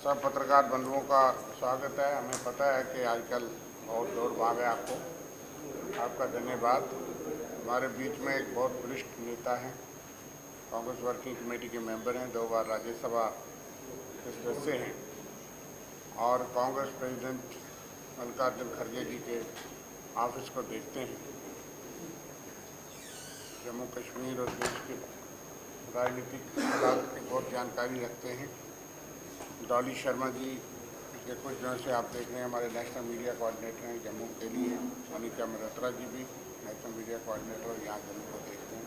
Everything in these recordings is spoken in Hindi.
सब पत्रकार बंधुओं का स्वागत है। हमें पता है कि आजकल बहुत दौड़ भाग है आपका धन्यवाद। हमारे बीच में एक बहुत वरिष्ठ नेता हैं, कांग्रेस वर्किंग कमेटी के मेंबर हैं, 2 बार राज्यसभा के सदस्य हैं और कांग्रेस प्रेसिडेंट मल्लिकार्जुन खड़गे जी के ऑफिस को देखते हैं। जम्मू कश्मीर और देश के राजनीतिक हालात की बहुत जानकारी रखते हैं। डॉली शर्मा जी पिछले कुछ दिनों से आप देख रहे हैं हमारे नेशनल मीडिया कोऑर्डिनेटर हैं जम्मू के लिए। अनिका मल्होत्रा जी भी नेशनल मीडिया कोऑर्डिनेटर यहाँ जम्मू को देखते हैं।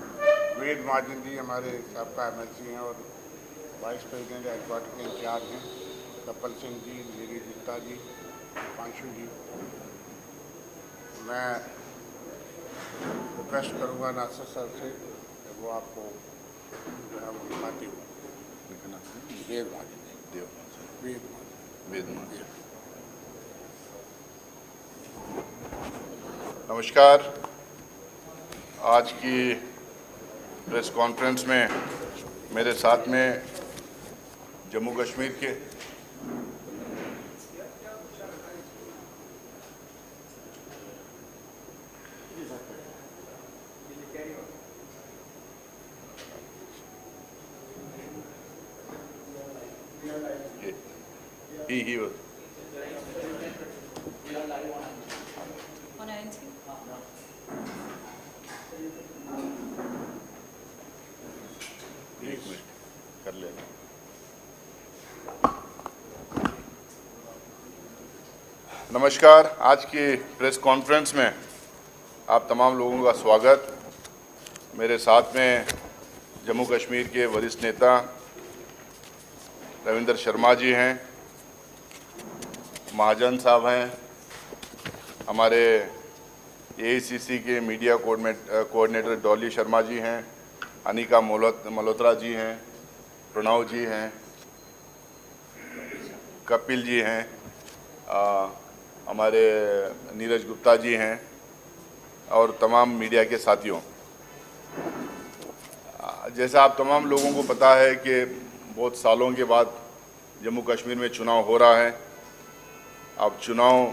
वेद महाजन जी हमारे सबका MLC हैं और वाइस प्रेसिडेंट हेडक्वार्टर के इंचार्ज हैं। कपिल सिंह जी, नीरज गुप्ता जी, पांशु जी। मैं रिक्वेस्ट करूँगा नासिर सर से कि वो आपको जो है वो दिखाती हूँ। वेद महाजन नमस्कार। आज की प्रेस कॉन्फ्रेंस में मेरे साथ में जम्मू कश्मीर के he was on ANC. एक मिनट कर लेना। नमस्कार। आज की प्रेस कॉन्फ्रेंस में आप तमाम लोगों का स्वागत। मेरे साथ में जम्मू कश्मीर के वरिष्ठ नेता रविंद्र शर्मा जी हैं, महाजन साहब हैं, हमारे AICC के मीडिया कोऑर्डिनेटर डॉली शर्मा जी हैं, अनिका मल्होत्रा जी हैं, प्रणव जी हैं, कपिल जी हैं, हमारे नीरज गुप्ता जी हैं और तमाम मीडिया के साथियों। जैसा आप तमाम लोगों को पता है कि बहुत सालों के बाद जम्मू कश्मीर में चुनाव हो रहा है। अब चुनाव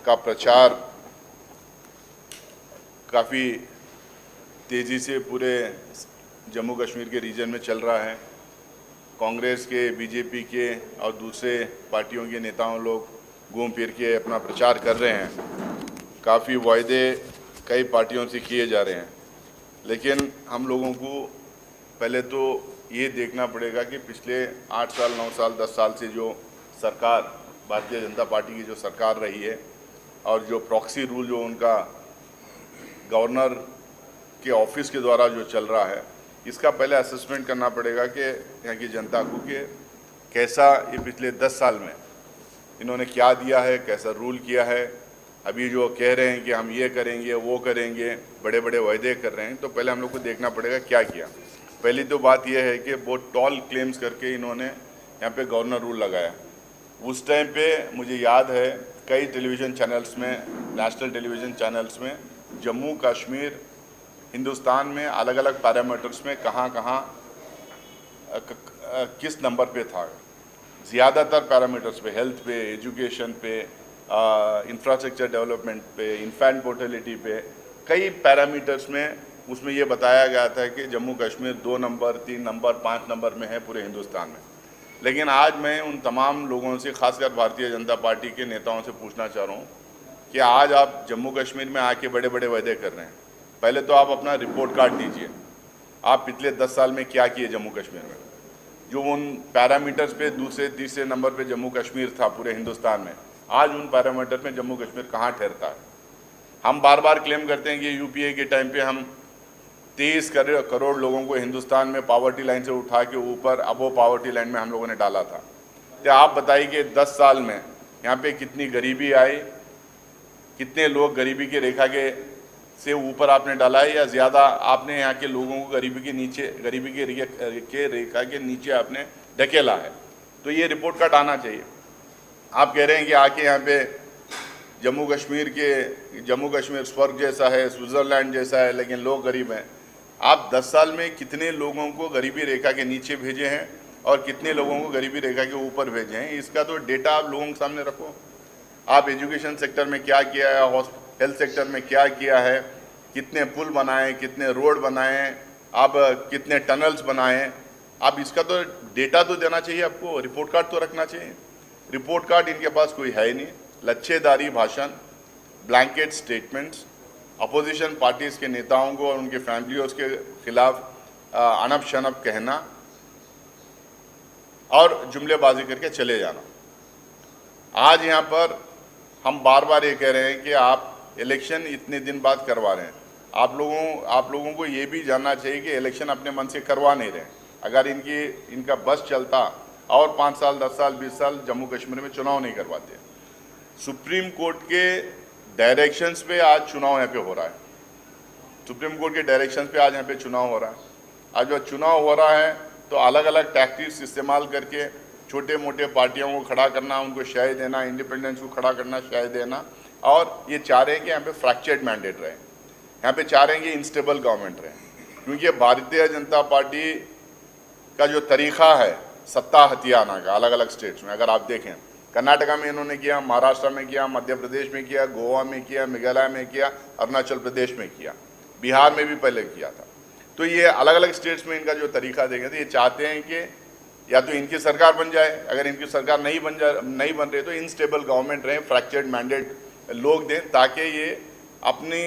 का प्रचार काफ़ी तेज़ी से पूरे जम्मू कश्मीर के रीजन में चल रहा है। कांग्रेस के, BJP के और दूसरे पार्टियों के नेताओं लोग घूम फिर के अपना प्रचार कर रहे हैं। काफ़ी वायदे कई पार्टियों से किए जा रहे हैं, लेकिन हम लोगों को पहले तो ये देखना पड़ेगा कि पिछले 8 साल, 9 साल, 10 साल से जो सरकार, भारतीय जनता पार्टी की जो सरकार रही है और जो प्रॉक्सी रूल जो उनका गवर्नर के ऑफिस के द्वारा जो चल रहा है, इसका पहले असेसमेंट करना पड़ेगा कि यहाँ की जनता को कि कैसा ये पिछले 10 साल में इन्होंने क्या दिया है, कैसा रूल किया है। अभी जो कह रहे हैं कि हम ये करेंगे, वो करेंगे, बड़े बड़े वायदे कर रहे हैं, तो पहले हम लोग को देखना पड़ेगा क्या किया। पहली तो बात यह है कि बहुत टॉल क्लेम्स करके इन्होंने यहाँ पे गवर्नर रूल लगाया। उस टाइम पे मुझे याद है कई टेलीविज़न चैनल्स में, नेशनल टेलीविज़न चैनल्स में जम्मू कश्मीर हिंदुस्तान में अलग अलग पैरामीटर्स में कहाँ किस नंबर पे था। ज़्यादातर पैरामीटर्स पे, हेल्थ पे, एजुकेशन पे, इंफ्रास्ट्रक्चर डेवलपमेंट पे, इन्फेंट मोर्टेलिटी पे, कई पैरामीटर्स में उसमें ये बताया गया था कि Jammu Kashmir 2 number, 3 number, 5 number में है पूरे हिंदुस्तान में। लेकिन आज मैं उन तमाम लोगों से, खासकर भारतीय जनता पार्टी के नेताओं से पूछना चाह रहा हूँ कि आज आप जम्मू कश्मीर में आके बड़े बड़े वायदे कर रहे हैं। पहले तो आप अपना रिपोर्ट कार्ड दीजिए, आप पिछले 10 साल में क्या किए जम्मू कश्मीर में। जो उन पैरामीटर्स पे दूसरे तीसरे नंबर पे जम्मू कश्मीर था पूरे हिंदुस्तान में, आज उन पैरामीटर में जम्मू कश्मीर कहाँ ठहरता है। हम बार बार क्लेम करते हैं कि UPA के टाइम पे हम 23 करोड़ लोगों को हिंदुस्तान में पॉवर्टी लाइन से उठा के ऊपर अबो पॉवर्टी लाइन में हम लोगों ने डाला था। तो आप बताइए कि 10 साल में यहाँ पे कितनी गरीबी आई, कितने लोग गरीबी के रेखा के से ऊपर आपने डाला है या ज़्यादा आपने यहाँ के लोगों को गरीबी के नीचे, गरीबी के रेखा के नीचे आपने ढकेला है। तो ये रिपोर्ट कार्ड आना चाहिए। आप कह रहे हैं कि आके यहाँ पे जम्मू कश्मीर स्वर्ग जैसा है, स्विट्ज़रलैंड जैसा है, लेकिन लोग गरीब हैं। आप 10 साल में कितने लोगों को गरीबी रेखा के नीचे भेजे हैं और कितने लोगों को गरीबी रेखा के ऊपर भेजे हैं, इसका तो डेटा आप लोगों के सामने रखो। आप एजुकेशन सेक्टर में क्या किया है, हेल्थ सेक्टर में क्या किया है, कितने पुल बनाए, कितने रोड बनाए, आप कितने टनल्स बनाए, आप इसका तो डेटा तो देना चाहिए आपको, रिपोर्ट कार्ड तो रखना चाहिए। रिपोर्ट कार्ड इनके पास कोई है ही नहीं, लच्छेदारी भाषण, ब्लैंकेट स्टेटमेंट्स, अपोजिशन पार्टीज़ के नेताओं को और उनके फैमिलियों के खिलाफ अनब शनब कहना और जुमलेबाजी करके चले जाना। आज यहाँ पर हम बार बार ये कह रहे हैं कि आप इलेक्शन इतने दिन बाद करवा रहे हैं, आप लोगों को ये भी जानना चाहिए कि इलेक्शन अपने मन से करवा नहीं रहे। अगर इनका बस चलता और 5 साल 10 साल 20 साल जम्मू कश्मीर में चुनाव नहीं करवाते। सुप्रीम कोर्ट के डायरेक्शंस पे आज चुनाव यहाँ पे हो रहा है, सुप्रीम कोर्ट के डायरेक्शंस पे आज यहाँ पे चुनाव हो रहा है। आज जब चुनाव हो रहा है तो अलग अलग टैक्टिक्स इस्तेमाल करके छोटे मोटे पार्टियों को खड़ा करना, उनको शय देना, इंडिपेंडेंस को खड़ा करना, शय देना, और ये चाह रहे हैं कि यहाँ पे फ्रैक्चर्ड मैंडेट रहे, यहाँ पे चाह रहे हैं कि इनस्टेबल गवर्नमेंट रहे। क्योंकि भारतीय जनता पार्टी का जो तरीक़ा है सत्ता हथियाना का अलग अलग स्टेट्स में, अगर आप देखें कर्नाटका में इन्होंने किया, महाराष्ट्र में किया, मध्य प्रदेश में किया, गोवा में किया, मेघालय में किया, अरुणाचल प्रदेश में किया, बिहार में भी पहले किया था। तो ये अलग अलग स्टेट्स में इनका जो तरीका देखें तो ये चाहते हैं कि या तो इनकी सरकार बन जाए, अगर इनकी सरकार नहीं बन रही तो इनस्टेबल गवर्नमेंट रहे, फ्रैक्चर्ड मैंडेट लोग दें, ताकि ये अपनी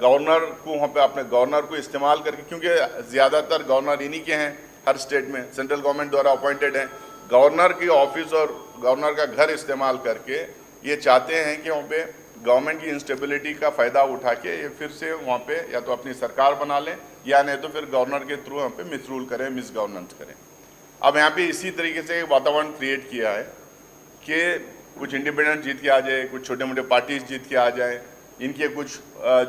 गवर्नर को वहाँ पे अपने गवर्नर को इस्तेमाल करके, क्योंकि ज़्यादातर गवर्नर इन्हीं के हैं हर स्टेट में, सेंट्रल गवर्नमेंट द्वारा अपॉइंटेड हैं। गवर्नर की ऑफिस और गवर्नर का घर इस्तेमाल करके ये चाहते हैं कि वहाँ पे गवर्नमेंट की इंस्टेबिलिटी का फ़ायदा उठा के ये फिर से वहाँ पे या तो अपनी सरकार बना लें या नहीं तो फिर गवर्नर के थ्रू वहाँ पे मिसरूल करें, मिस गवर्नेंस करें। अब यहाँ पे इसी तरीके से एक वातावरण क्रिएट किया है कि कुछ इंडिपेंडेंट जीत के आ जाए, कुछ छोटे मोटे पार्टीज जीत के आ जाए, इनके कुछ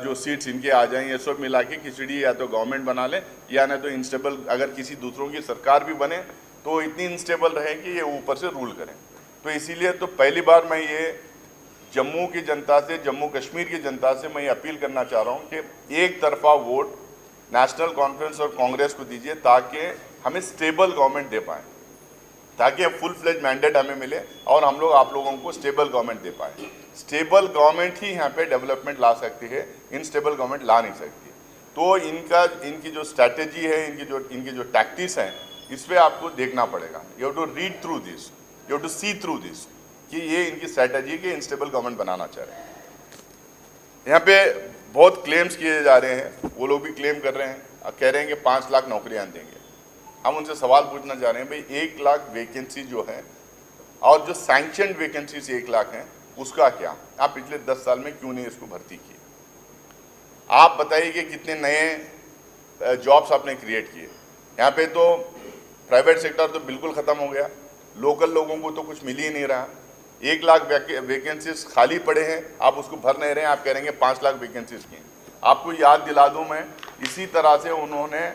जो सीट्स इनके आ जाएं, ये सब मिला के खिचड़ी या तो गवर्नमेंट बना लें या नहीं तो इंस्टेबल, अगर किसी दूसरों की सरकार भी बने तो इतनी इंस्टेबल रहे कि ये ऊपर से रूल करें। तो इसीलिए तो पहली बार मैं ये जम्मू की जनता से, जम्मू कश्मीर की जनता से मैं ये अपील करना चाह रहा हूँ कि एक तरफा वोट नेशनल कॉन्फ्रेंस और कांग्रेस को दीजिए, ताकि हमें स्टेबल गवर्नमेंट दे पाएँ, ताकि फुल फ्लेज मैंडेट हमें मिले और हम लोग आप लोगों को स्टेबल गवर्नमेंट दे पाए। स्टेबल गवर्नमेंट ही यहाँ पे डेवलपमेंट ला सकती है, इनस्टेबल गवर्नमेंट ला नहीं सकती। तो इनकी जो स्ट्रैटेजी है, इनकी जो टैक्टिक्स हैं, इस पर आपको देखना पड़ेगा। You have to read through this, you have to see through this कि ये इनकी स्ट्रैटेजी के इंस्टेबल गवर्नमेंट बनाना चाह रहे हैं। यहाँ पे बहुत क्लेम्स किए जा रहे हैं, वो लोग भी क्लेम कर रहे हैं, कह रहे हैं कि 5 लाख नौकरियाँ देंगे। हम उनसे सवाल पूछना चाह रहे हैं, भाई 1 लाख वैकेंसी जो है और जो सैंक्शनड वैकेंसीज 1 लाख हैं उसका क्या? आप पिछले 10 साल में क्यों नहीं इसको भर्ती किए? आप बताइए कि कितने नए जॉब्स आपने क्रिएट किए। यहाँ पे तो प्राइवेट सेक्टर तो बिल्कुल ख़त्म हो गया, लोकल लोगों को तो कुछ मिल ही नहीं रहा। 1 लाख वैकेंसीज खाली पड़े हैं, आप उसको भर नहीं रहे हैं, आप कह रहे हैं 5 लाख वैकेंसीज की। आपको याद दिला दूँ मैं, इसी तरह से उन्होंने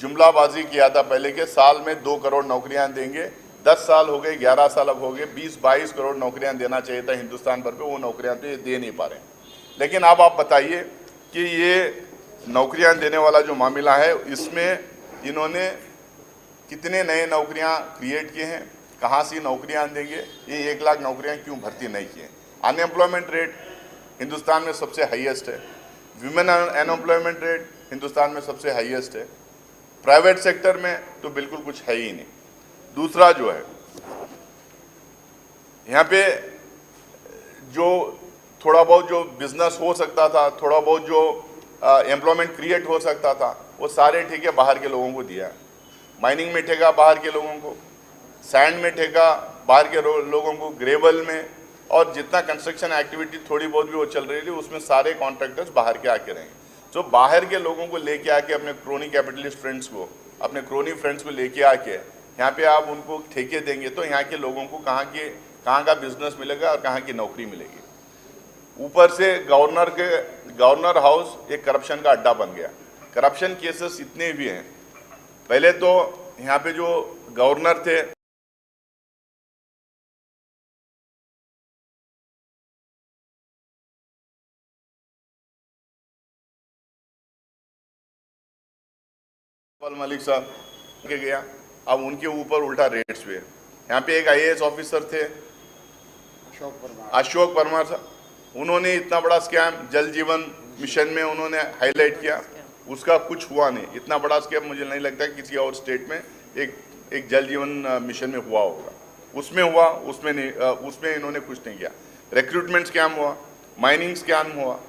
जुमलाबाजी किया था पहले के साल में 2 करोड़ नौकरियां देंगे। 10 साल हो गए, 11 साल अब हो गए, 20-22 करोड़ नौकरियां देना चाहिए था हिंदुस्तान भर पे, वो नौकरियां तो ये दे नहीं पा रहे। लेकिन अब आप बताइए कि ये नौकरियां देने वाला जो मामला है, इसमें इन्होंने कितने नए नौकरियां क्रिएट किए हैं, कहाँ से नौकरियां देंगे? ये 1 लाख नौकरियाँ क्यों भर्ती नहीं किए? अनएम्प्लॉयमेंट रेट हिंदुस्तान में सबसे हाईएस्ट है, विमेन अनएम्प्लॉयमेंट रेट हिंदुस्तान में सबसे हाईएस्ट है, प्राइवेट सेक्टर में तो बिल्कुल कुछ है ही नहीं। दूसरा जो है, यहाँ पे जो थोड़ा बहुत जो बिजनेस हो सकता था, थोड़ा बहुत जो एम्प्लॉयमेंट क्रिएट हो सकता था, वो सारे ठेके बाहर के लोगों को दिया। माइनिंग में ठेका बाहर के लोगों को, सैंड में ठेका बाहर के लोगों को, ग्रेवल में, और जितना कंस्ट्रक्शन एक्टिविटी थोड़ी बहुत भी वो चल रही थी उसमें सारे कॉन्ट्रैक्टर्स बाहर के आके रहेंगे। तो बाहर के लोगों को लेके आके, अपने क्रोनी कैपिटलिस्ट फ्रेंड्स को, अपने क्रोनी फ्रेंड्स को लेके आके यहाँ पे आप उनको ठेके देंगे तो यहाँ के लोगों को कहाँ का बिजनेस मिलेगा और कहाँ की नौकरी मिलेगी? ऊपर से गवर्नर हाउस एक करप्शन का अड्डा बन गया। करप्शन केसेस इतने भी हैं। पहले तो यहाँ पे जो गवर्नर थे, मलिक साहब के गया, अब उनके ऊपर उल्टा रेट्स हुए। यहाँ पे एक IAS ऑफिसर थे अशोक परमार साहब, उन्होंने इतना बड़ा स्कैम जल जीवन मिशन में उन्होंने हाईलाइट किया, उसका कुछ हुआ नहीं। इतना बड़ा स्कैम मुझे नहीं लगता किसी और स्टेट में एक जल जीवन मिशन में हुआ होगा। उसमें हुआ, उसमें नहीं, उसमें इन्होंने कुछ नहीं किया। रिक्रूटमेंट स्कैम हुआ, माइनिंग स्कैम हुआ,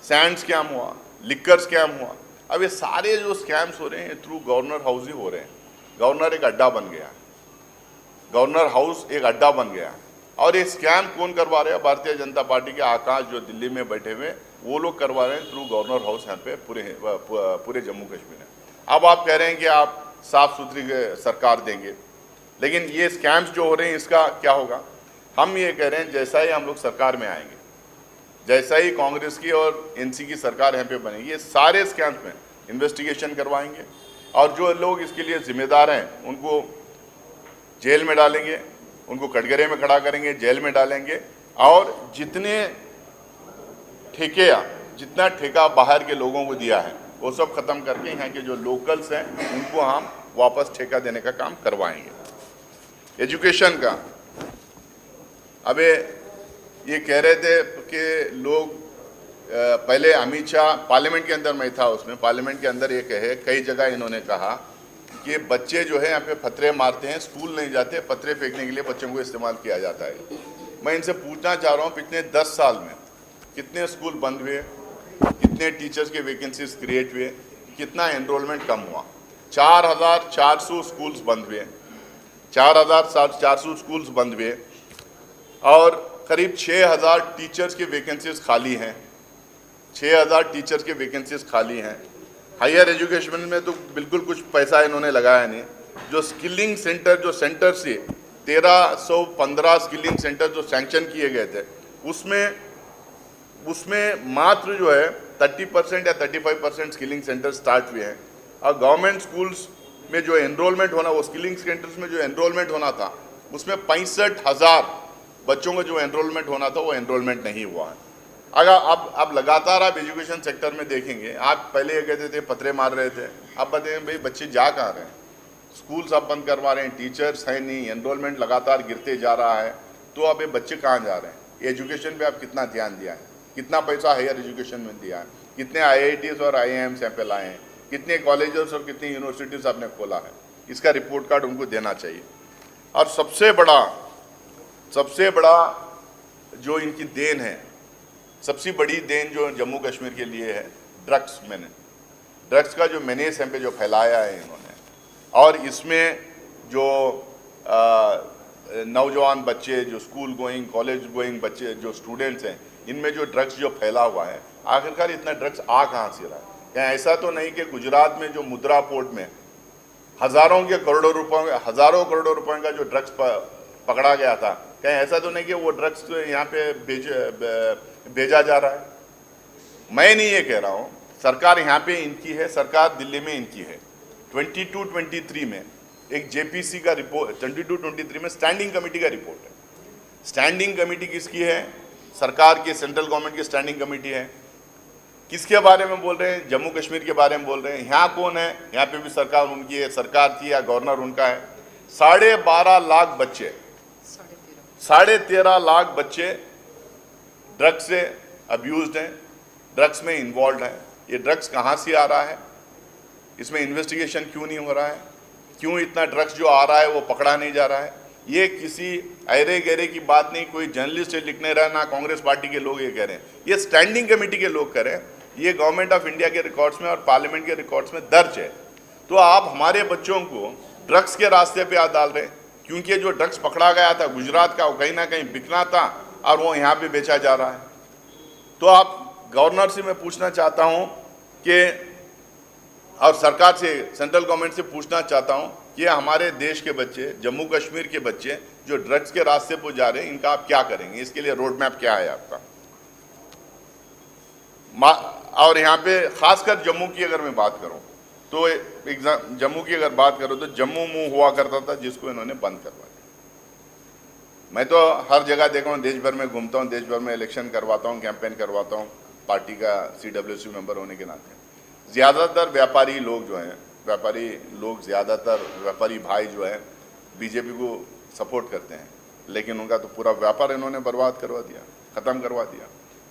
सैंड स्कैम हुआ, लिक्कर स्कैम हुआ। अब ये सारे जो स्कैम्स हो रहे हैं थ्रू गवर्नर हाउस ही हो रहे हैं। गवर्नर एक अड्डा बन गया, गवर्नर हाउस एक अड्डा बन गया। और ये स्कैम कौन करवा रहे हैं? भारतीय जनता पार्टी के आकाश जो दिल्ली में बैठे हुए वो लोग करवा रहे हैं थ्रू गवर्नर हाउस यहाँ पे पूरे जम्मू कश्मीर में। अब आप कह रहे हैं कि आप साफ सुथरी सरकार देंगे, लेकिन ये स्कैम्स जो हो रहे हैं इसका क्या होगा? हम ये कह रहे हैं जैसा ही हम लोग सरकार में आएंगे, जैसा ही कांग्रेस की और NC की सरकार यहाँ पे बनेगी, ये सारे स्कैम्स में इन्वेस्टिगेशन करवाएंगे और जो लोग इसके लिए जिम्मेदार हैं उनको जेल में डालेंगे, उनको कटघरे में खड़ा करेंगे, जेल में डालेंगे। और जितना ठेका बाहर के लोगों को दिया है वो सब खत्म करके यहाँ के जो लोकल्स हैं उनको हम वापस ठेका देने का काम करवाएंगे। एजुकेशन का अबे ये कह रहे थे कि लोग पहले अमित शाह पार्लियामेंट के अंदर, मैं था उसमें, पार्लियामेंट के अंदर ये कहे कई जगह इन्होंने कहा कि बच्चे जो है यहाँ पे पत्थरे मारते हैं, स्कूल नहीं जाते, पत्थरे फेंकने के लिए बच्चों को इस्तेमाल किया जाता है। मैं इनसे पूछना चाह रहा हूँ पिछले 10 साल में कितने स्कूल बंद हुए, कितने टीचर्स के वैकेंसीज क्रिएट हुए, कितना एनरोलमेंट कम हुआ? 4400 स्कूल्स बंद हुए, 4400 स्कूल्स बंद हुए और करीब 6000 टीचर्स के वैकेंसीज खाली हैं, 6000 टीचर्स के वैकेंसीज खाली हैं। हायर एजुकेशन में तो बिल्कुल कुछ पैसा इन्होंने लगाया नहीं। जो स्किलिंग सेंटर, जो सेंटर से 1315 स्किलिंग सेंटर जो सैंक्शन किए गए थे उसमें मात्र जो है 30% या 35% स्किलिंग सेंटर स्टार्ट हुए हैं। और गवर्नमेंट स्कूल्स में जो एनरोलमेंट होना, वो स्किलिंग सेंटर्स में जो एनरोलमेंट होना था उसमें 65,000 बच्चों का जो एनरोलमेंट होना था वो एनरोलमेंट नहीं हुआ है। अगर अब लगातार आप एजुकेशन सेक्टर में देखेंगे, आप पहले ये कहते थे पत्थरे मार रहे थे, अब बताएंगे भाई बच्चे जा कहाँ रहे हैं? स्कूल सब बंद करवा रहे हैं, टीचर्स है नहीं, एनरोलमेंट लगातार गिरते जा रहा है, तो अब ये बच्चे कहाँ जा रहे हैं? एजुकेशन पे आप कितना ध्यान दिया है, कितना पैसा हायर एजुकेशन में दिया है, कितने IITs और IIMs यहाँ पे लाए हैं, कितने कॉलेजेस और कितनी यूनिवर्सिटीज़ आपने खोला है, इसका रिपोर्ट कार्ड उनको देना चाहिए। और सबसे बड़ा जो इनकी देन है, सबसे बड़ी देन जो जम्मू कश्मीर के लिए है, ड्रग्स का जो मेनेस यहाँ पे जो फैलाया है इन्होंने, और इसमें जो नौजवान बच्चे, जो स्कूल गोइंग, कॉलेज गोइंग बच्चे, जो स्टूडेंट्स हैं, इनमें जो ड्रग्स जो फैला हुआ है, आखिरकार इतना ड्रग्स आ कहाँ से रहा है? क्या ऐसा तो नहीं कि गुजरात में जो मुद्रा पोर्ट में हज़ारों करोड़ों रुपयों का जो ड्रग्स पकड़ा गया था, क्या ऐसा तो नहीं कि वो ड्रग्स यहाँ पे भेजा जा रहा है? मैं नहीं ये कह रहा हूँ, सरकार यहाँ पे इनकी है, सरकार दिल्ली में इनकी है। 22-23 में एक JPC का रिपोर्ट, 22-23 में स्टैंडिंग कमेटी का रिपोर्ट है। स्टैंडिंग कमेटी किसकी है? सरकार की, सेंट्रल गवर्नमेंट की स्टैंडिंग कमेटी है। किसके बारे में बोल रहे हैं? जम्मू कश्मीर के बारे में बोल रहे हैं। यहाँ कौन है? यहाँ पे भी सरकार उनकी है, सरकार थी या गवर्नर उनका है। 12.5 लाख बच्चे, 13.5 लाख बच्चे ड्रग्स से अब्यूज्ड हैं, ड्रग्स में इन्वॉल्व हैं। ये ड्रग्स कहाँ से आ रहा है? इसमें इन्वेस्टिगेशन क्यों नहीं हो रहा है? क्यों इतना ड्रग्स जो आ रहा है वो पकड़ा नहीं जा रहा है? ये किसी अरे गहरे की बात नहीं, कोई जर्नलिस्ट लिखने रहा, ना कांग्रेस पार्टी के लोग ये कह रहे हैं, ये स्टैंडिंग कमेटी के लोग कह रहे हैं। ये गवर्नमेंट ऑफ इंडिया के रिकॉर्ड्स में और पार्लियामेंट के रिकॉर्ड्स में दर्ज है। तो आप हमारे बच्चों को ड्रग्स के रास्ते पे डाल रहे हैं, क्योंकि जो ड्रग्स पकड़ा गया था गुजरात का, वो कहीं ना कहीं बिकना था और वो यहाँ पे बेचा जा रहा है। तो आप गवर्नर से मैं पूछना चाहता हूँ कि, और सरकार से, सेंट्रल गवर्नमेंट से पूछना चाहता हूँ कि हमारे देश के बच्चे, जम्मू कश्मीर के बच्चे जो ड्रग्स के रास्ते पर जा रहे हैं, इनका आप क्या करेंगे? इसके लिए रोड मैप क्या है आपका? और यहाँ पे खासकर जम्मू की अगर मैं बात करूँ तो जम्मू की अगर बात करूँ तो जम्मू मुंह हुआ करता था, जिसको इन्होंने बंद करवा दिया। मैं तो हर जगह देखा हूँ, देश भर में घूमता हूँ, देश भर में इलेक्शन करवाता हूँ, कैंपेन करवाता हूँ, पार्टी का CWC मेंबर होने के नाते। ज़्यादातर व्यापारी लोग जो हैं व्यापारी लोग, ज़्यादातर व्यापारी भाई जो है बीजेपी को सपोर्ट करते हैं, लेकिन उनका तो पूरा व्यापार इन्होंने बर्बाद करवा दिया, ख़त्म करवा दिया।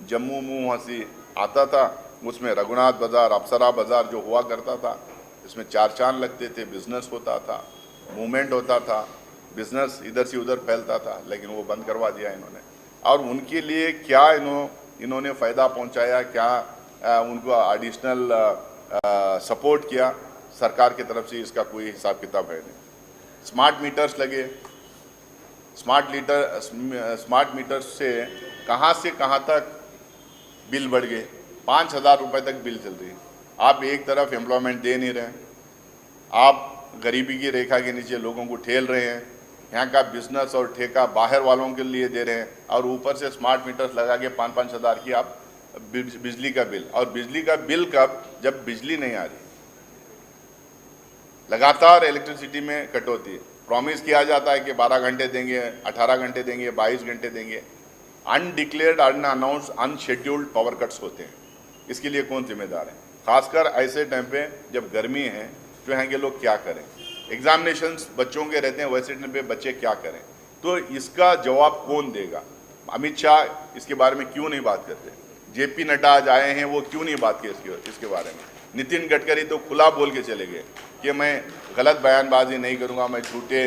जम्मू मुँह हंसी आता था, उसमें रघुनाथ बाज़ार, अप्सरा बाज़ार जो हुआ करता था, इसमें चार चांद लगते थे, बिजनेस होता था, मूवमेंट होता था, बिजनेस इधर से उधर फैलता था, लेकिन वो बंद करवा दिया इन्होंने। और उनके लिए क्या इन्होंने फ़ायदा पहुंचाया, क्या उनको एडिशनल सपोर्ट किया सरकार की तरफ से, इसका कोई हिसाब किताब है नहीं। स्मार्ट मीटर्स लगे, स्मार्ट मीटर्स से कहाँ तक बिल बढ़ गए, 5,000 रुपये तक बिल चल रही है। आप एक तरफ एम्प्लॉयमेंट दे नहीं रहे, आप गरीबी की रेखा के नीचे लोगों को ठेल रहे हैं, यहाँ का बिजनेस और ठेका बाहर वालों के लिए दे रहे हैं, और ऊपर से स्मार्ट मीटर्स लगा के 5-5 हज़ार की आप बिजली का बिल। और बिजली का बिल कब? जब बिजली नहीं आ रही, लगातार इलेक्ट्रिसिटी में कटौती। प्रॉमिस किया जाता है कि 12 घंटे देंगे, 18 घंटे देंगे, 22 घंटे देंगे, undeclared, unannounced, unscheduled power cuts होते हैं। इसके लिए कौन जिम्मेदार है? खासकर ऐसे टाइम पे जब गर्मी है, जो यहाँ के लोग क्या करें, एग्जामिनेशंस बच्चों के रहते हैं, वैसे टाइम पे बच्चे क्या करें? तो इसका जवाब कौन देगा? अमित शाह इसके बारे में क्यों नहीं बात करते? जेपी नड्डा आज आए हैं, वो क्यों नहीं बात की इसके बारे में? नितिन गडकरी तो खुला बोल के चले गए कि मैं गलत बयानबाजी नहीं करूँगा, मैं झूठे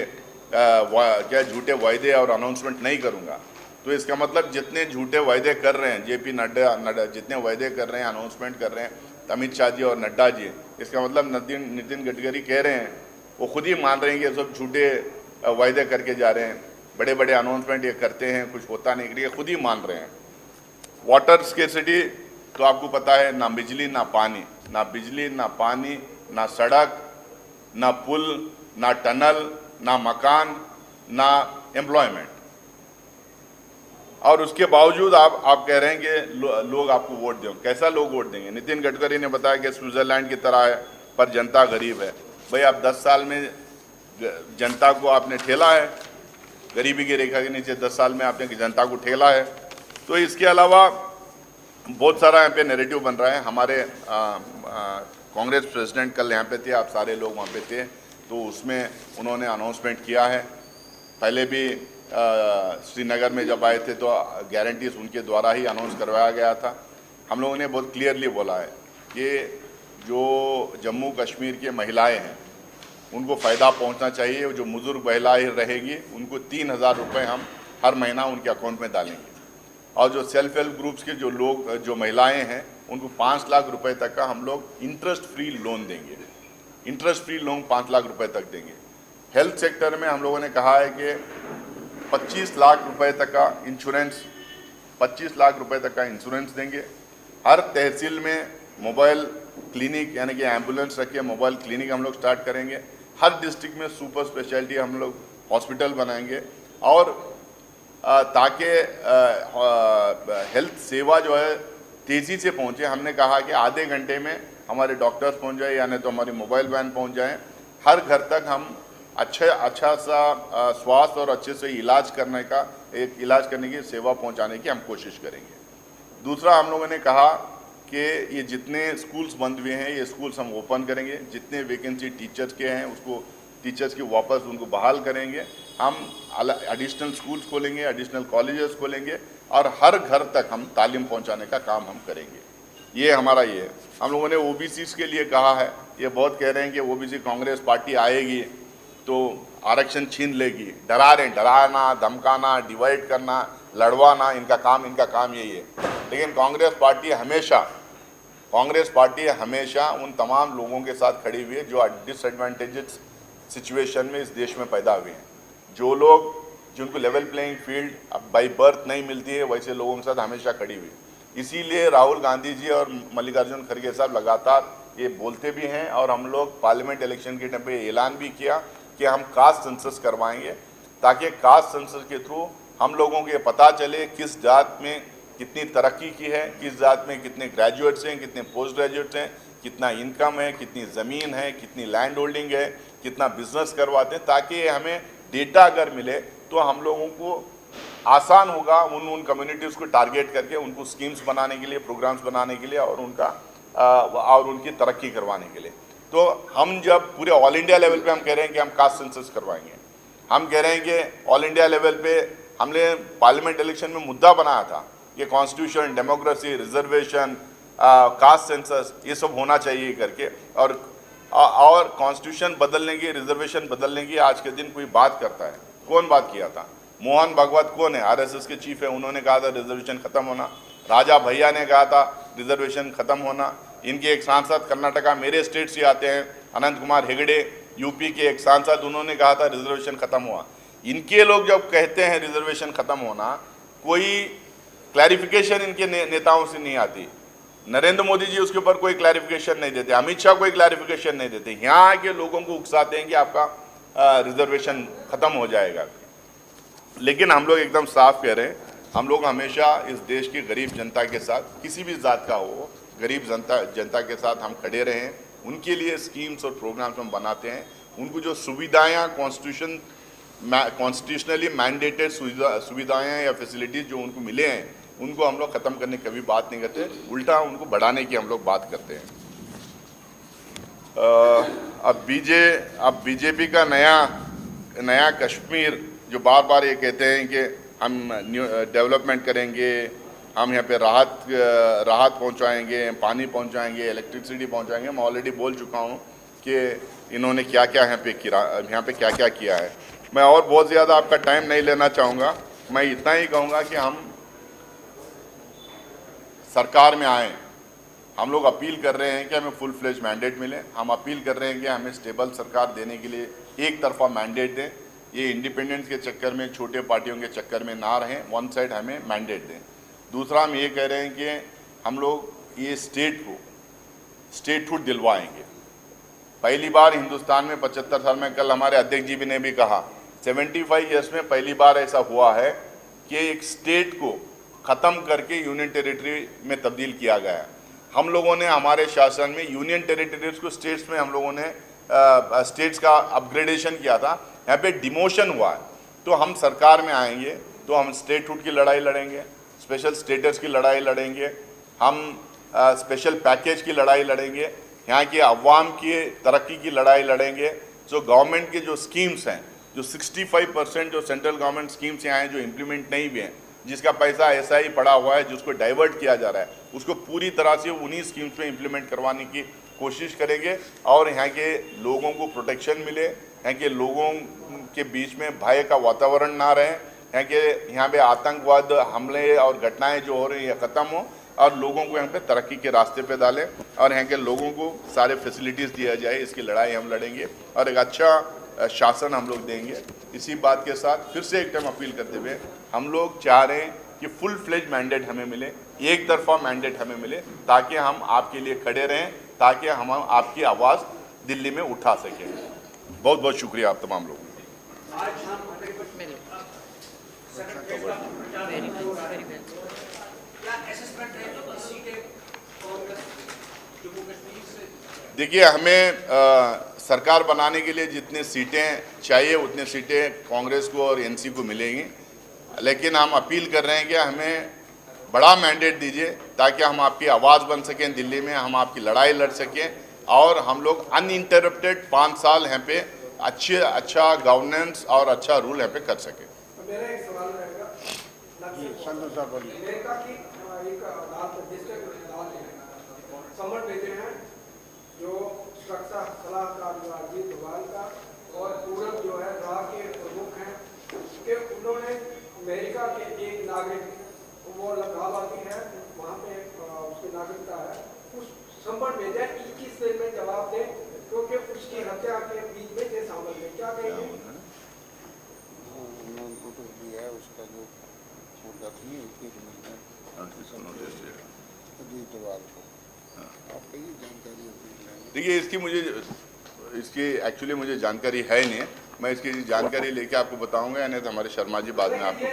वायदे और अनाउंसमेंट नहीं करूँगा। तो इसका मतलब जितने झूठे वायदे कर रहे हैं जेपी नड्डा जितने वायदे कर रहे हैं, अनाउंसमेंट कर रहे हैं अमित शाह जी और नड्डा जी, इसका मतलब नितिन गडकरी कह रहे हैं, वो खुद ही मान रहे हैं कि ये सब झूठे वायदे करके जा रहे हैं, बड़े बड़े अनाउंसमेंट ये करते हैं, कुछ होता नहीं, ये खुद ही मान रहे हैं। वाटर स्केर्सिटी तो आपको पता है, ना बिजली ना पानी, ना बिजली ना पानी, ना सड़क, ना पुल, ना टनल, ना मकान, ना एम्प्लॉयमेंट। और उसके बावजूद आप कह रहे हैं कि लोग आपको वोट दें। कैसा लोग वोट देंगे? नितिन गडकरी ने बताया कि स्विट्जरलैंड की तरह है, पर जनता गरीब है। भाई आप 10 साल में जनता को आपने ठेला है, गरीबी की रेखा के नीचे 10 साल में आपने जनता को ठेला है। तो इसके अलावा बहुत सारा यहाँ पे नैरेटिव बन रहा है। हमारे कांग्रेस प्रेसिडेंट कल यहाँ पे थे, आप सारे लोग वहाँ पे थे, तो उसमें उन्होंने अनाउंसमेंट किया है। पहले भी श्रीनगर में जब आए थे तो गारंटीज उनके द्वारा ही अनाउंस करवाया गया था। हम लोगों ने बहुत क्लियरली बोला है कि जो जम्मू कश्मीर के महिलाएं हैं उनको फ़ायदा पहुंचना चाहिए। जो बुजुर्ग महिलाएं रहेगी उनको 3,000 रुपये हम हर महीना उनके अकाउंट में डालेंगे, और जो सेल्फ हेल्प ग्रुप्स के जो महिलाएं हैं उनको 5 लाख रुपए तक का हम लोग इंटरेस्ट फ्री लोन देंगे। इंटरेस्ट फ्री लोन 5 लाख रुपए तक देंगे। हेल्थ सेक्टर में हम लोगों ने कहा है कि 25 लाख रुपए तक का इंश्योरेंस, 25 लाख रुपए तक का इंश्योरेंस देंगे। हर तहसील में मोबाइल क्लिनिक यानी कि एम्बुलेंस रख के मोबाइल क्लिनिक हम लोग स्टार्ट करेंगे। हर डिस्ट्रिक्ट में सुपर स्पेशलिटी हम लोग हॉस्पिटल बनाएंगे, और ताकि हेल्थ सेवा जो है तेज़ी से पहुँचे। हमने कहा कि आधे घंटे में हमारे डॉक्टर्स पहुँच जाए, यानी तो हमारी मोबाइल वैन पहुँच जाए, हर घर तक हम अच्छा सा स्वास्थ्य और अच्छे से इलाज करने की सेवा पहुंचाने की हम कोशिश करेंगे। दूसरा, हम लोगों ने कहा कि ये जितने स्कूल्स बंद हुए हैं ये स्कूल्स हम ओपन करेंगे। जितने वैकेंसी टीचर्स के हैं उसको टीचर्स की वापस उनको बहाल करेंगे। हम एडिशनल स्कूल्स खोलेंगे, एडिशनल कॉलेजेस खोलेंगे, और हर घर तक हम तालीम पहुँचाने का काम हम करेंगे। ये हमारा ये है। हम लोगों ने OBCs के लिए कहा है। ये बहुत कह रहे हैं कि OBC कांग्रेस पार्टी आएगी तो आरक्षण छीन लेगी। डरा रहे हैं, डराना, धमकाना, डिवाइड करना, लड़वाना, इनका काम यही है। लेकिन कांग्रेस पार्टी हमेशा उन तमाम लोगों के साथ खड़ी हुई है जो डिसएडवांटेजेस सिचुएशन में इस देश में पैदा हुए हैं। जो लोग जिनको level playing field by birth नहीं मिलती है, वैसे लोगों के साथ हमेशा खड़ी हुई। इसीलिए राहुल गांधी जी और मल्लिकार्जुन खड़गे साहब लगातार ये बोलते भी हैं, और हम लोग पार्लियामेंट इलेक्शन के टाइम पे ऐलान भी किया कि हम कास्ट सेंसस करवाएंगे, ताकि कास्ट सेंसस के थ्रू हम लोगों को ये पता चले किस जात में कितनी तरक्की की है, किस जात में कितने ग्रेजुएट्स हैं, कितने पोस्ट ग्रेजुएट्स हैं, कितना इनकम है, कितनी ज़मीन है, कितनी लैंड होल्डिंग है, कितना बिजनेस करवाते हैं। ताकि हमें डेटा अगर मिले तो हम लोगों को आसान होगा उन कम्युनिटीज़ को टारगेट करके उनको स्कीम्स बनाने के लिए, प्रोग्राम्स बनाने के लिए, और उनकी तरक्की करवाने के लिए। तो हम जब पूरे ऑल इंडिया लेवल पे हम कह रहे हैं कि हम कास्ट सेंसस करवाएंगे, हम कह रहे हैं कि ऑल इंडिया लेवल पे हमने पार्लियामेंट इलेक्शन में मुद्दा बनाया था कि constitution, democracy, reservation, caste census ये सब होना चाहिए करके, और कॉन्स्टिट्यूशन बदलने की, रिजर्वेशन बदलने की आज के दिन कोई बात करता है? कौन बात किया था? मोहन भागवत कौन है? आरएसएस के चीफ है, उन्होंने कहा था रिजर्वेशन खत्म होना। राजा भैया ने कहा था रिजर्वेशन खत्म होना। इनके एक सांसद कर्नाटका, मेरे स्टेट से आते हैं, अनंत कुमार हेगड़े, यूपी के एक सांसद, उन्होंने कहा था रिजर्वेशन खत्म हुआ। इनके लोग जब कहते हैं रिजर्वेशन खत्म होना, कोई क्लैरिफिकेशन इनके नेताओं से नहीं आती। नरेंद्र मोदी जी उसके ऊपर कोई क्लैरिफिकेशन नहीं देते, अमित शाह कोई क्लैरिफिकेशन नहीं देते, यहाँ के लोगों को उकसाते हैं कि आपका रिजर्वेशन खत्म हो जाएगा। लेकिन हम लोग एकदम साफ कह रहे हैं, हम लोग हमेशा इस देश की गरीब जनता के साथ, किसी भी जात का हो, गरीब जनता के साथ हम खड़े रहे हैं। उनके लिए स्कीम्स और प्रोग्राम्स हम बनाते हैं। उनको जो सुविधाएं कॉन्स्टिट्यूशनली मैंडेटेड सुविधाएं या फैसिलिटीज़ जो उनको मिले हैं, उनको हम लोग ख़त्म करने की कभी बात नहीं करते, उल्टा उनको बढ़ाने की हम लोग बात करते हैं। अब बीजेपी का नया कश्मीर जो बार बार ये कहते हैं कि हम डेवलपमेंट करेंगे, हम यहाँ पे राहत पहुँचाएंगे, पानी पहुँचाएंगे, इलेक्ट्रिसिटी पहुँचाएंगे। मैं ऑलरेडी बोल चुका हूँ कि इन्होंने क्या क्या यहाँ पे क्या क्या किया है। मैं और बहुत ज़्यादा आपका टाइम नहीं लेना चाहूँगा। मैं इतना ही कहूँगा कि हम सरकार में आए, हम लोग अपील कर रहे हैं कि हमें फुल फ्लेज मैंडेट मिले। हम अपील कर रहे हैं कि हमें स्टेबल सरकार देने के लिए एक तरफा मैंडेट दें। ये इंडिपेंडेंस के चक्कर में, छोटे पार्टियों के चक्कर में ना रहें, वन साइड हमें मैंडेट दें। दूसरा, हम ये कह रहे हैं कि हम लोग ये स्टेट को स्टेटहुड दिलवाएंगे। पहली बार हिंदुस्तान में 75 साल में, कल हमारे अध्यक्ष जी ने भी कहा, 75 ईयर्स में पहली बार ऐसा हुआ है कि एक स्टेट को ख़त्म करके यूनियन टेरिटरी में तब्दील किया गया। हम लोगों ने हमारे शासन में यूनियन टेरिटरीज को स्टेट्स में हम लोगों ने स्टेट्स का अपग्रेडेशन किया था, यहाँ पे डिमोशन हुआ है। तो हम सरकार में आएंगे तो हम स्टेटहुड की लड़ाई लड़ेंगे, स्पेशल स्टेटस की लड़ाई लड़ेंगे, हम स्पेशल पैकेज की लड़ाई लड़ेंगे, यहाँ की अवाम की तरक्की की लड़ाई लड़ेंगे। जो गवर्नमेंट के जो स्कीम्स हैं, जो 65% जो सेंट्रल गवर्नमेंट स्कीम्स यहाँ हैं जो इम्प्लीमेंट नहीं हुए हैं, जिसका पैसा ऐसा ही पड़ा हुआ है, जिसको डाइवर्ट किया जा रहा है, उसको पूरी तरह से उन्हीं स्कीम्स में इम्प्लीमेंट करवाने की कोशिश करेंगे और यहाँ के लोगों को प्रोटेक्शन मिले, यहाँ के लोगों के बीच में भय का वातावरण ना रहे, यहाँ पे आतंकवाद हमले और घटनाएं जो हो रही हैं ख़त्म हो और लोगों को यहाँ पे तरक्की के रास्ते पे डालें और यहाँ के लोगों को सारे फैसिलिटीज़ दिया जाए। इसकी लड़ाई हम लड़ेंगे और एक अच्छा शासन हम लोग देंगे। इसी बात के साथ फिर से एक टाइम अपील करते हुए हम लोग चाह रहे हैं कि फुल फ्लेज मैंडेट हमें मिले, एक तरफा मैंडेट हमें मिले, ताकि हम आपके लिए खड़े रहें, ताकि हम आपकी आवाज़ दिल्ली में उठा सकें। बहुत बहुत शुक्रिया आप तमाम लोगों देखिए, हमें सरकार बनाने के लिए जितनी सीटें चाहिए उतनी सीटें कांग्रेस को और एनसी को मिलेंगी, लेकिन हम अपील कर रहे हैं कि हमें बड़ा मैंडेट दीजिए ताकि हम आपकी आवाज़ बन सकें दिल्ली में, हम आपकी लड़ाई लड़ सकें और हम लोग अनइंटरप्टेड 5 साल यहाँ पे अच्छा गवर्नेंस और अच्छा रूल यहाँ पे कर सकें। मेरा एक सवाल रहेगा, संतोष साहब बोलिए। अमेरिका की एक अदालत समन भेजे हैं जो सुरक्षा सलाहकार जो अजीत डोभाल का और पूरब जो है राह के प्रमुख हैं कि उन्होंने अमेरिका के एक नागरिक वो लाभार्थी है वहाँ पे उसकी नागरिकता है, उस संबंध भेजा 21 दिन में जवाब दें क्योंकि उसकी हत्या के बीच में ये शामिल है। क्या कहेंगे? है उसका जो देखिए, इसकी एक्चुअली मुझे जानकारी है नहीं, मैं इसकी जानकारी लेके आपको बताऊंगा, नहीं तो हमारे शर्मा जी बाद में आपको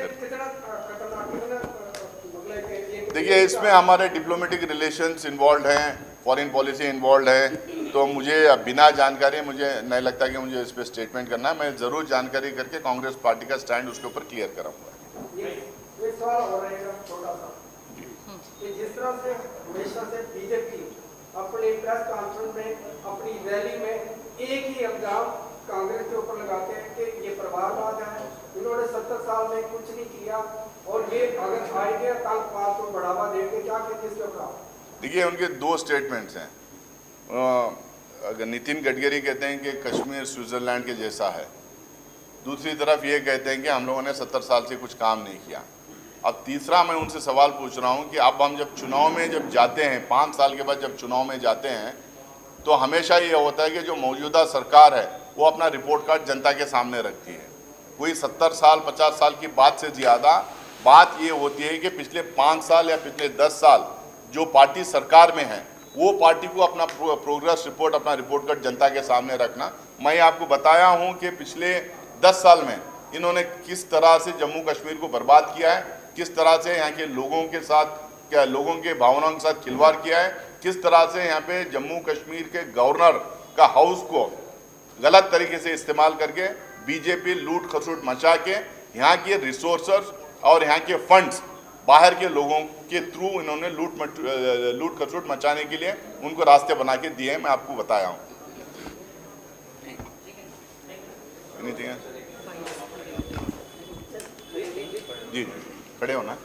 देखिए, इसमें हमारे डिप्लोमेटिक रिलेशंस इन्वॉल्व हैं, फॉरेन पॉलिसी इन्वॉल्व है, तो मुझे बिना जानकारी मुझे नहीं लगता कि मुझे इस पर स्टेटमेंट करना है। मैं ज़रूर जानकारी करके कांग्रेस पार्टी का स्टैंड उसके ऊपर क्लियर कराऊंगा। ये सवाल हो रहेगा छोटा सा कि जिस तरह से हमेशा से बीजेपी अपने प्रेस कॉन्फ्रेंस में अपनी रैली में एक ही इल्जाम कांग्रेस के ऊपर लगाते हैं कि ये परिवारवाद है, इन्होंने 70 साल में कुछ नहीं किया और ये अगर आएंगे आतंकवाद को बढ़ावा देंगे, क्या कहते हैं इसके ऊपर? देखिए, उनके दो स्टेटमेंट्स हैं। अगर नितिन गडकरी कहते हैं कि कश्मीर स्विट्ज़रलैंड के जैसा है, दूसरी तरफ ये कहते हैं कि हम लोगों ने 70 साल से कुछ काम नहीं किया। अब तीसरा मैं उनसे सवाल पूछ रहा हूँ कि अब हम जब चुनाव में जब जाते हैं, 5 साल के बाद जब चुनाव में जाते हैं, तो हमेशा ये होता है कि जो मौजूदा सरकार है वो अपना रिपोर्ट कार्ड जनता के सामने रखती है। कोई 70 साल 50 साल की बात से ज़्यादा बात ये होती है कि पिछले 5 साल या पिछले 10 साल जो पार्टी सरकार में है वो पार्टी को अपना प्रोग्रेस रिपोर्ट, अपना रिपोर्ट कार्ड जनता के सामने रखना। मैं आपको बताया हूँ कि पिछले 10 साल में इन्होंने किस तरह से जम्मू कश्मीर को बर्बाद किया है, किस तरह से यहाँ के लोगों के साथ, क्या लोगों के भावनाओं के साथ खिलवाड़ किया है, किस तरह से यहाँ पे जम्मू कश्मीर के गवर्नर का हाउस को गलत तरीके से इस्तेमाल करके बीजेपी लूट खसुट मचा के यहाँ के रिसोर्सेस और यहाँ के फंड्स बाहर के लोगों के थ्रू इन्होंने लूट खसुट मचाने के लिए उनको रास्ते बना के दिए हैं। मैं आपको बताया हूँ। जी, खड़े हो ना।